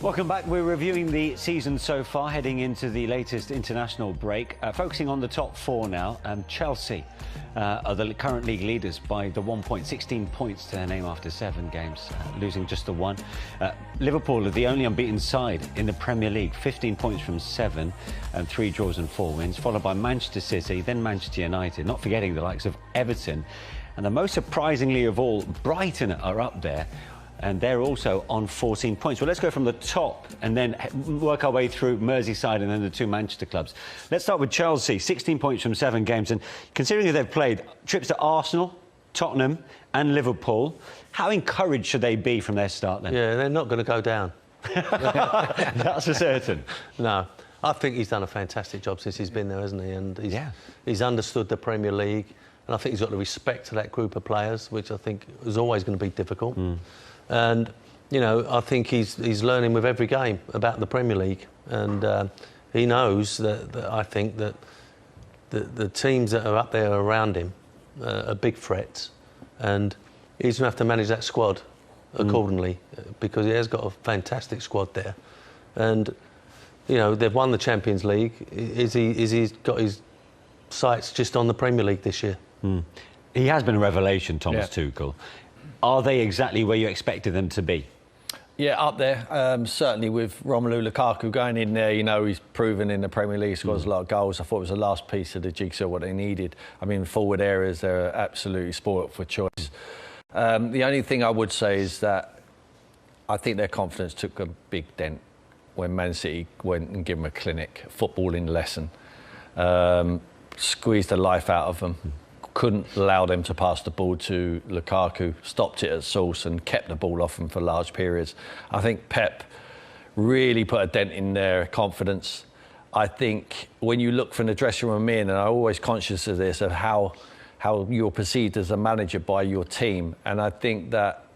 Welcome back. We're reviewing the season so far, heading into the latest international break. Focusing on the top four now. Chelsea are the current league leaders by the 1 point, 16 points to their name after 7 games, losing just the 1. Liverpool are the only unbeaten side in the Premier League, 15 points from 7 and 3 draws and 4 wins, followed by Manchester City, then Manchester United, not forgetting the likes of Everton. And the most surprisingly of all, Brighton are up there. And they're also on 14 points. Well, let's go from the top and then work our way through Merseyside and then the 2 Manchester clubs. Let's start with Chelsea, 16 points from 7 games. And considering that they've played trips to Arsenal, Tottenham and Liverpool, how encouraged should they be from their start then? Yeah, they're not going to go down. That's for certain. No. I think he's done a fantastic job since he's been there, hasn't he? And he's understood the Premier League. And I think he's got the respect to that group of players, which I think is always going to be difficult. And, you know, I think he's learning with every game about the Premier League. And he knows that I think that the teams that are up there around him are big threats. And he's going to have to manage that squad accordingly because he has got a fantastic squad there. And, you know, they've won the Champions League. Is he got his sights just on the Premier League this year? He has been a revelation, Thomas Tuchel. Are they exactly where you expected them to be? Yeah, up there. Certainly with Romelu Lukaku going in there, you know, he's proven in the Premier League, scores a lot of goals. I thought it was the last piece of the jigsaw, what they needed. I mean, forward areas, they're absolutely spoilt for choice. The only thing I would say is that I think their confidence took a big dent when Man City went and gave them a clinic, footballing lesson. Squeezed the life out of them. Couldn't allow them to pass the ball to Lukaku, stopped it at source and kept the ball off them for large periods. I think Pep really put a dent in their confidence. I think when you look from the dressing room in, and I'm always conscious of this, of how you're perceived as a manager by your team, and I think that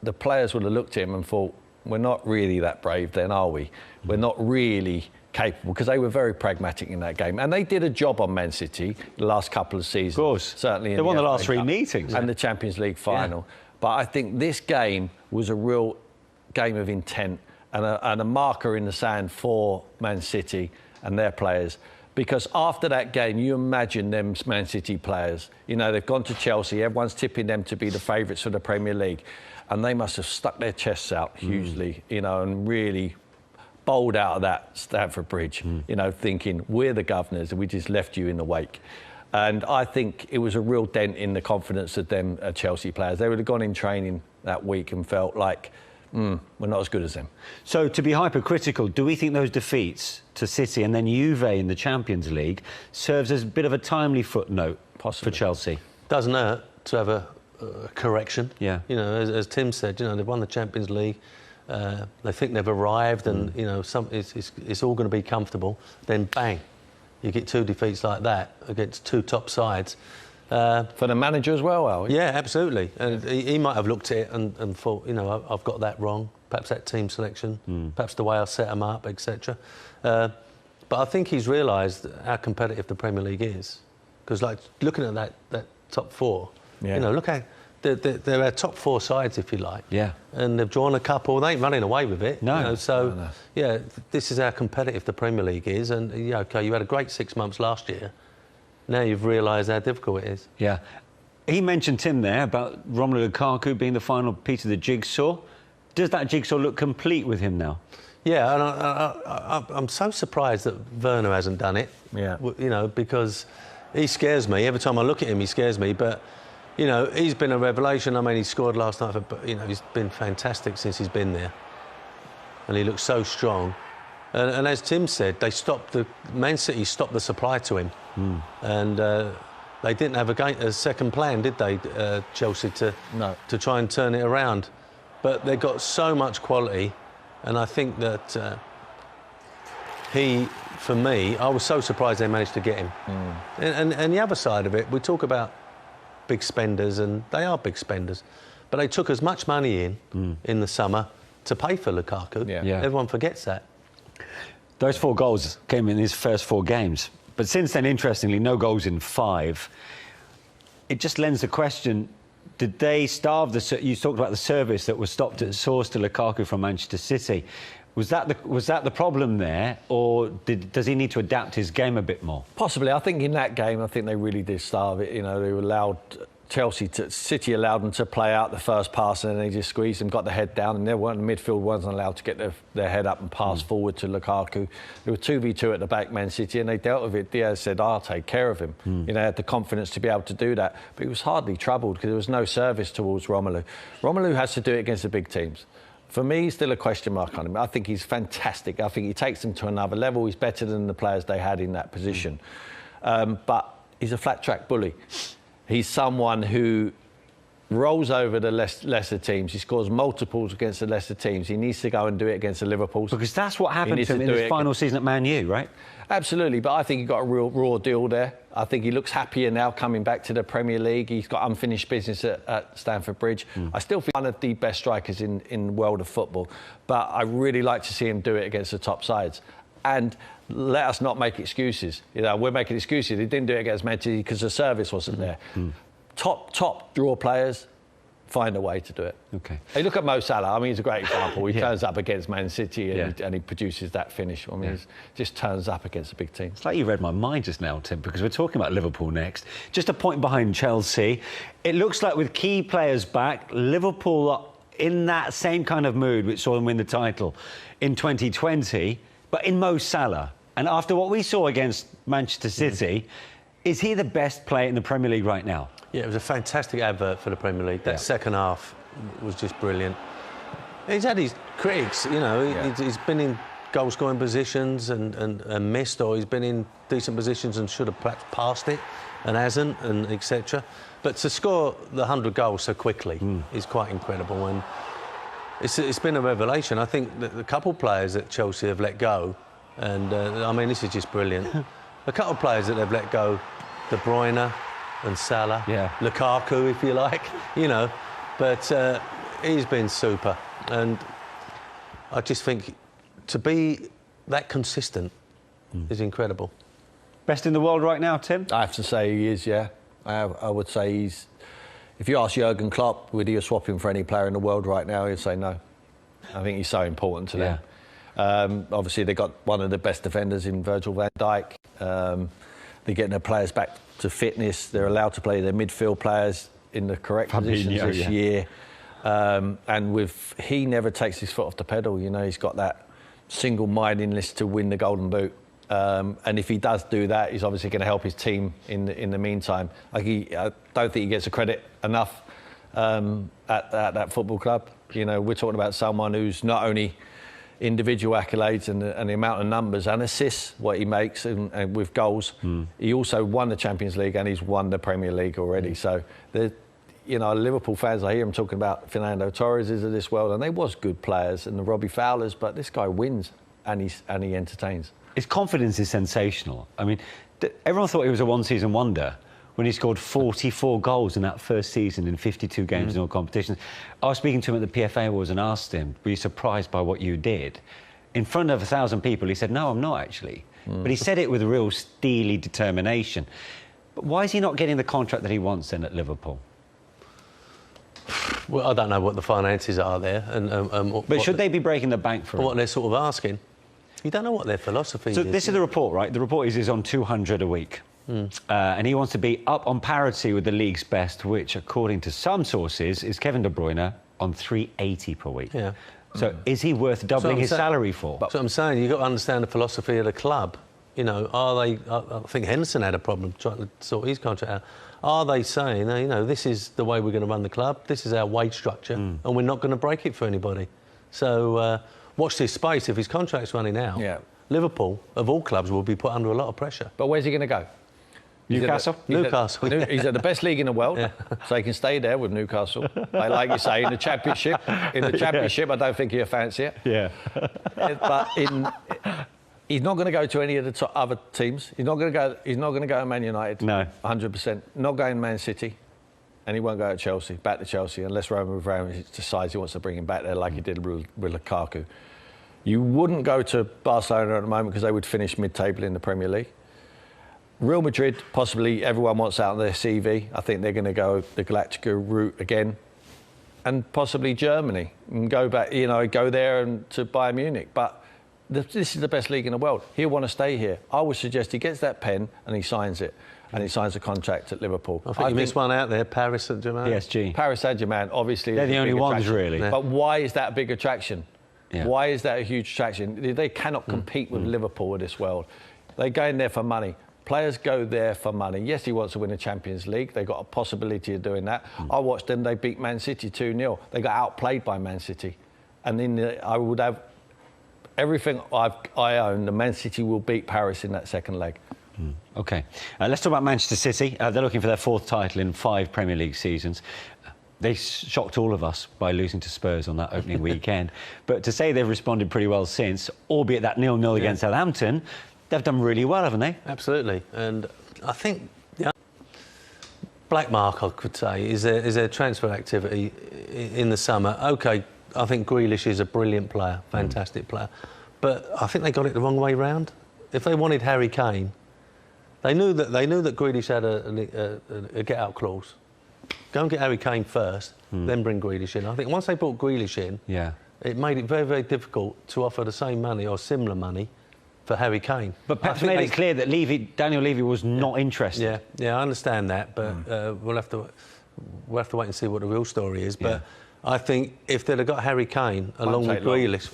the players would have looked at him and thought, we're not really that brave then, are we? We're not really capable, because they were very pragmatic in that game. And they did a job on Man City the last couple of seasons. Of course. Certainly. They won the last 3 meetings. And the Champions League final. But I think this game was a real game of intent and a marker in the sand for Man City and their players. Because after that game, you imagine them Man City players, you know, they've gone to Chelsea, everyone's tipping them to be the favourites for the Premier League. And they must have stuck their chests out hugely, you know, and really bowled out of that Stamford Bridge, you know, thinking, we're the governors and we just left you in the wake. And I think it was a real dent in the confidence of them Chelsea players. They would have gone in training that week and felt like, we're not as good as them. So, to be hypercritical, do we think those defeats to City and then Juve in the Champions League serves as a bit of a timely footnote for Chelsea? Doesn't hurt to have a correction. Yeah. You know, as Tim said, you know, they've won the Champions League. They think they've arrived and, you know, it's all going to be comfortable. Then, bang, you get 2 defeats like that against 2 top sides. For the manager as well, Al? Yeah, absolutely. And he might have looked at it and thought, you know, I've got that wrong. Perhaps that team selection, perhaps the way I set them up, etc. But I think he's realised how competitive the Premier League is. Because, like, looking at that top 4, you know, look how... They're our top 4 sides, if you like. Yeah. And they've drawn a couple. They ain't running away with it. No. You know, so, yeah, this is how competitive the Premier League is. And, yeah, OK, you had a great 6 months last year. Now you've realised how difficult it is. Yeah. He mentioned, Tim, there, about Romelu Lukaku being the final piece of the jigsaw. Does that jigsaw look complete with him now? Yeah, and I'm so surprised that Werner hasn't done it. Yeah. You know, because he scares me. Every time I look at him, he scares me. But... you know, he's been a revelation. I mean, he scored last night, but, you know, he's been fantastic since he's been there. And he looks so strong. And as Tim said, Man City stopped the supply to him. And they didn't have a second plan, did they, Chelsea, to try and turn it around. But they've got so much quality. And I think that for me, I was so surprised they managed to get him. And the other side of it, we talk about big spenders, and they are big spenders, but they took as much money in the summer to pay for Lukaku. Everyone forgets that. Those 4 goals came in his first 4 games, but since then, interestingly, no goals in 5. It just lends the question, did they starve you talked about the service that was stopped at source to Lukaku from Manchester City. Was that the problem there, or does he need to adapt his game a bit more? Possibly. I think in that game, I think they really did starve it. You know, they allowed City allowed them to play out the first pass, and then they just squeezed them, got the head down, and the midfield wasn't allowed to get their head up and pass forward to Lukaku. There were 2v2 at the back, Man City, and they dealt with it. Diaz said, "I'll take care of him." You know, had the confidence to be able to do that, but he was hardly troubled because there was no service towards Romelu. Romelu has to do it against the big teams. For me, still a question mark on him. I think he's fantastic. I think he takes them to another level. He's better than the players they had in that position. But he's a flat-track bully. He's someone who rolls over the lesser teams. He scores multiples against the lesser teams. He needs to go and do it against the Liverpools. Because that's what happened to him in his final season at Man U, right? Absolutely, but I think he got a real raw deal there. I think he looks happier now coming back to the Premier League. He's got unfinished business at Stamford Bridge. I still feel one of the best strikers in the world of football, but I really like to see him do it against the top sides. And let us not make excuses. You know, we're making excuses. He didn't do it against Man City because the service wasn't there. Top draw players find a way to do it. Okay. Hey, look at Mo Salah. I mean, he's a great example. He turns up against Man City and he produces that finish. I mean, he just turns up against a big team. It's like you read my mind just now, Tim, because we're talking about Liverpool next. Just a point behind Chelsea. It looks like with key players back, Liverpool are in that same kind of mood which saw them win the title in 2020, but in Mo Salah. And after what we saw against Manchester City, is he the best player in the Premier League right now? Yeah, it was a fantastic advert for the Premier League. That second half was just brilliant. He's had his critics, you know. He's been in goal-scoring positions and missed, or he's been in decent positions and should have perhaps passed it and hasn't, and etc. But to score the 100 goals so quickly is quite incredible, and it's been a revelation. I think that the couple of players that Chelsea have let go, and I mean, this is just brilliant. A couple of players that they've let go, De Bruyne and Salah, Lukaku, if you like, you know, but he's been super, and I just think to be that consistent is incredible. Best in the world right now, Tim? I have to say he is, yeah. I would say he's... If you ask Jurgen Klopp, would he swap him for any player in the world right now, he'd say no. I think he's so important to them. Obviously, they've got one of the best defenders in Virgil van Dijk. They're getting their players back to fitness. They're allowed to play their midfield players in the correct positions this year. And he never takes his foot off the pedal. You know, he's got that single-mindedness to win the Golden Boot. And if he does do that, he's obviously going to help his team in the meantime. I don't think he gets the credit enough at that football club. You know, we're talking about someone who's not only individual accolades and the amount of numbers and assists, what he makes, and with goals. He also won the Champions League and he's won the Premier League already. So, you know, Liverpool fans, I hear them talking about Fernando Torres of this world, and they was good players, and the Robbie Fowlers, but this guy wins and he entertains. His confidence is sensational. I mean, everyone thought he was a one-season wonder when he scored 44 goals in that first season in 52 games in all competitions. I was speaking to him at the PFA Awards and asked him, were you surprised by what you did? In front of 1,000 people, he said, no, I'm not actually. But he said it with a real steely determination. But why is he not getting the contract that he wants then at Liverpool? Well, I don't know what the finances are there. But should they be breaking the bank for him? What they're sort of asking. You don't know what their philosophy is. So this is the report, right? The report is on 200 a week. And he wants to be up on parity with the league's best, which, according to some sources, is Kevin De Bruyne on 380 per week. Yeah. So is he worth doubling his salary for? That's what I'm saying. You've got to understand the philosophy of the club. You know, are they... I think Henderson had a problem trying to sort his contract out. Are they saying, you know, this is the way we're going to run the club, this is our wage structure, and we're not going to break it for anybody? So watch this space. If his contract's running out, Liverpool, of all clubs, will be put under a lot of pressure. But where's he going to go? Newcastle? Newcastle. He's at the best league in the world, so he can stay there with Newcastle. Like you say, in the Championship, I don't think he'll fancy it. Yeah. But he's not going to go to any of the other teams. He's not going to go to Man United. No. 100%. Not going to Man City, and he won't go to Chelsea. Back to Chelsea, unless Roman Abramovich decides he wants to bring him back there, like he did with Lukaku. You wouldn't go to Barcelona at the moment because they would finish mid-table in the Premier League. Real Madrid, possibly everyone wants out on their CV. I think they're going to go the Galactica route again. And possibly Germany, and go back, go there and to Bayern Munich. But this is the best league in the world. He'll want to stay here. I would suggest he gets that pen and he signs it. And he signs a contract at Liverpool. I think you missed one out there, Paris Saint-Germain. PSG. Paris Saint-Germain, obviously. They're the only ones, really. Yeah. But why is that a big attraction? Yeah. Why is that a huge attraction? They cannot compete with Liverpool in this world. They go in there for money. Players go there for money. Yes, he wants to win the Champions League. They've got a possibility of doing that. I watched them. They beat Man City 2-0. They got outplayed by Man City. And I would have everything I own. The Man City will beat Paris in that second leg. OK. Let's talk about Manchester City. They're looking for their 4th title in 5 Premier League seasons. They shocked all of us by losing to Spurs on that opening weekend. But to say they've responded pretty well since, albeit that 0-0 against Southampton, they've done really well, haven't they? Absolutely. And I think black mark, I could say, is their transfer activity in the summer. OK, I think Grealish is a brilliant player, fantastic player. But I think they got it the wrong way round. If they wanted Harry Kane, they knew that Grealish had a get-out clause. Go and get Harry Kane first, then bring Grealish in. I think once they brought Grealish in, it made it very, very difficult to offer the same money or similar money for Harry Kane. But Pep's made it clear that Daniel Levy was not interested. Yeah, I understand that, but we'll have to wait and see what the real story is. But I think if they'd have got Harry Kane along with Grealish,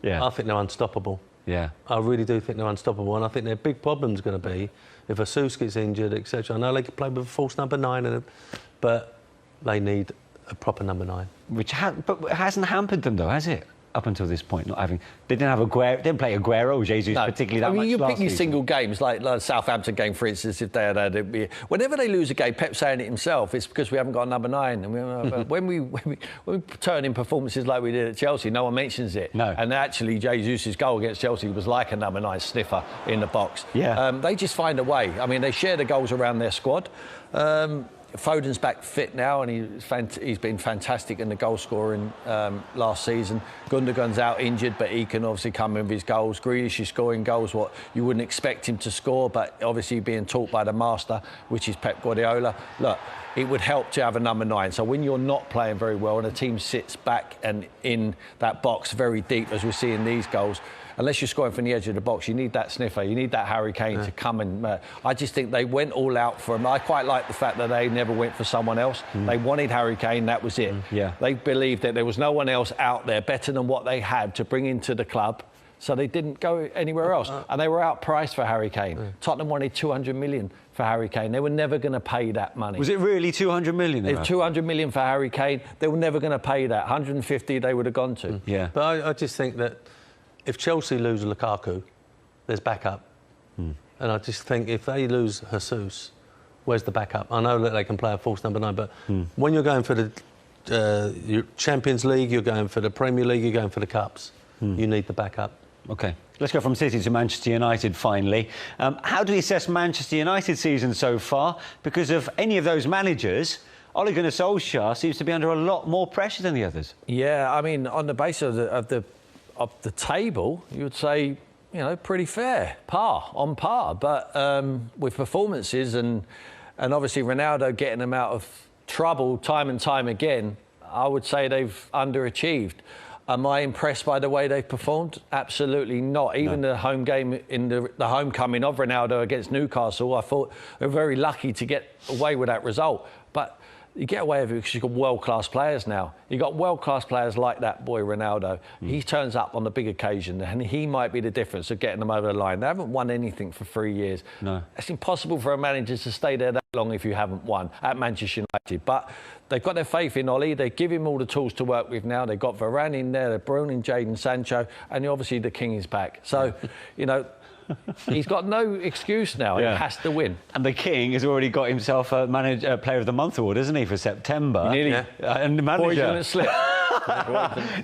I think they're unstoppable. Yeah, I really do think they're unstoppable, and I think their big problem's going to be if Jesus gets injured, etc. I know they could play with a false number 9, but they need a proper number 9. Which hasn't hampered them, though, has it? Up until this point, not having... They didn't play Aguero, Jesus, particularly that much you last pick your season. single games, like the Southampton game, for instance, if they had it. Whenever they lose a game, Pep's saying it himself, it's because we haven't got a number 9. And when we turn in performances like we did at Chelsea, no one mentions it. No. And actually, Jesus' goal against Chelsea was like a number 9 sniffer in the box. Yeah. They just find a way. I mean, they share the goals around their squad. Foden's back fit now, and he's been fantastic in the goal scoring last season. Gundogan's out injured, but he can obviously come in with his goals. Grealish is scoring goals what you wouldn't expect him to score, but obviously being taught by the master, which is Pep Guardiola. Look, it would help to have a number 9. So when you're not playing very well and a team sits back and in that box very deep, as we see in these goals, unless you're scoring from the edge of the box, you need that sniffer, you need that Harry Kane to come and... I just think they went all out for him. I quite like the fact that they never went for someone else. They wanted Harry Kane, that was it. They believed that there was no one else out there better than what they had to bring into the club, so they didn't go anywhere else. And they were outpriced for Harry Kane. Tottenham wanted 200 million for Harry Kane. They were never going to pay that money. Was it really 200 million? If 200 million for Harry Kane, they were never going to pay that. 150 they would have gone to. Yeah. But I just think that if Chelsea lose Lukaku, there's backup. And I just think if they lose Jesus, where's the backup? I know that they can play a false number 9, but when you're going for the Champions League, you're going for the Premier League, you're going for the Cups, you need the backup. OK. Let's go from City to Manchester United, finally. How do you assess Manchester United's season so far? Because of any of those managers, Ole Gunnar Solskjaer seems to be under a lot more pressure than the others. Yeah, I mean, on the basis of the table, you would say, pretty fair, on par. But with performances and obviously Ronaldo getting them out of trouble time and time again, I would say they've underachieved. Am I impressed by the way they've performed? Absolutely not. Even the home game in the homecoming of Ronaldo against Newcastle, I thought they were very lucky to get away with that result. But you get away with it because you've got world-class players now. You've got world-class players like that boy Ronaldo. He turns up on the big occasion, and he might be the difference of getting them over the line. They haven't won anything for 3 years. No. It's impossible for a manager to stay there that long if you haven't won at Manchester United. But they've got their faith in Ole. They give him all the tools to work with now. They've got Varane in there, they're bringing Jadon Sancho, and obviously the king is back. So, he's got no excuse now. He has to win. And the king has already got himself a Player of the Month award, hasn't he, for September? And the manager. Slip.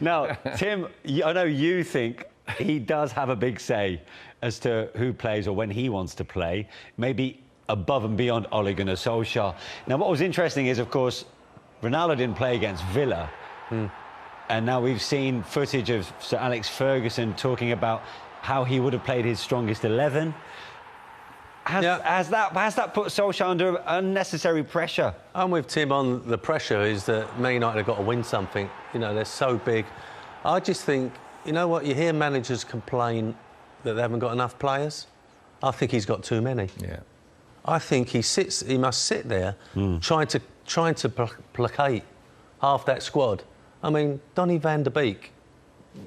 Now, Tim, I know you think he does have a big say as to who plays or when he wants to play, maybe above and beyond Ole Gunnar Solskjaer. Now, what was interesting is, of course, Ronaldo didn't play against Villa. And now we've seen footage of Sir Alex Ferguson talking about how he would have played his strongest 11. Has that put Solskjaer under unnecessary pressure? I'm with Tim on the pressure is that Man United have got to win something. You know, they're so big. I just think, you know what, you hear managers complain that they haven't got enough players. I think he's got too many. Yeah. I think he must sit there trying to placate half that squad. I mean, Donny van der Beek,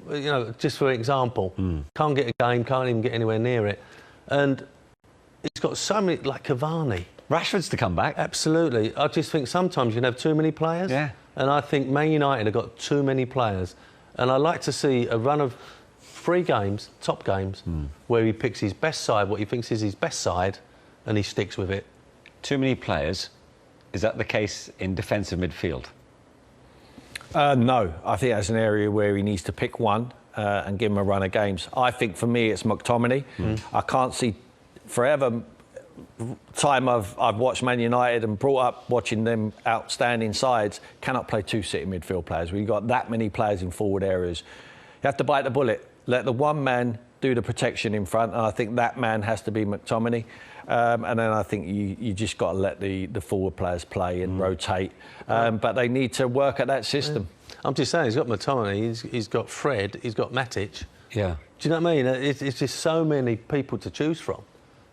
you know, just for example, can't get a game, can't even get anywhere near it. And he's got so many, like Cavani. Rashford's to come back. Absolutely. I just think sometimes you can have too many players. Yeah. And I think Man United have got too many players. And I'd like to see a run of 3 games, top games, where he picks his best side, what he thinks is his best side, and he sticks with it. Too many players. Is that the case in defensive midfield? No, I think that's an area where he needs to pick one and give him a run of games. I think for me it's McTominay. I can't see forever time I've watched Man United and brought up watching them outstanding sides, cannot play 2 sitting midfield players. We've got that many players in forward areas. You have to bite the bullet. Let the one man do the protection in front, and I think that man has to be McTominay. And then I think you just got to let the forward players play and rotate. But they need to work at that system. Yeah. I'm just saying, he's got McTominay, he's got Fred, he's got Matic. Yeah. Do you know what I mean? It's just so many people to choose from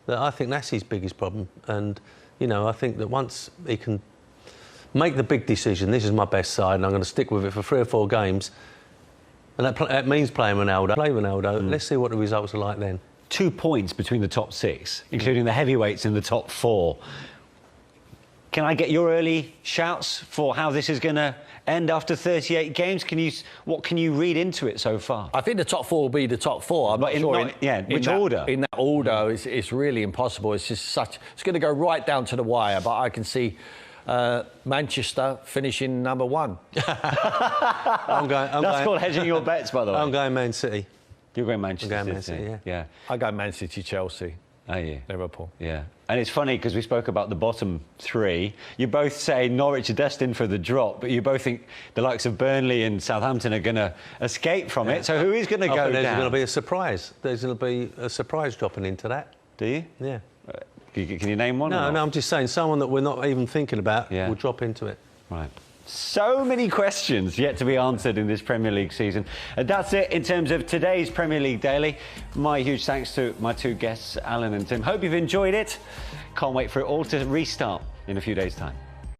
that I think that's his biggest problem. And, you know, I think that once he can make the big decision, this is my best side and I'm going to stick with it for 3 or 4 games, and that means playing Ronaldo. Play Ronaldo. Let's see what the results are like then. 2 points between the top 6, including the heavyweights in the top 4. Can I get your early shouts for how this is going to end after 38 games? What can you read into it so far? I think the top 4 will be the top 4. I'm but not sure which order? In that order, it's really impossible. It's just it's going to go right down to the wire. But I can see Manchester finishing number 1. That's called hedging your bets, by the way. I'm going Man City. You're going Manchester I'm going City. Man City, yeah. I go Man City, Chelsea. Are you? Liverpool. Yeah. And it's funny because we spoke about the bottom 3. You both say Norwich are destined for the drop, but you both think the likes of Burnley and Southampton are going to escape from it. So who is going to go down? There's going to be a surprise. There's going to be a surprise dropping into that. Do you? Yeah. Can you name one? No, I'm just saying someone that we're not even thinking about will drop into it. Right. So many questions yet to be answered in this Premier League season. And that's it in terms of today's Premier League Daily. My huge thanks to my 2 guests, Alan and Tim. Hope you've enjoyed it. Can't wait for it all to restart in a few days' time.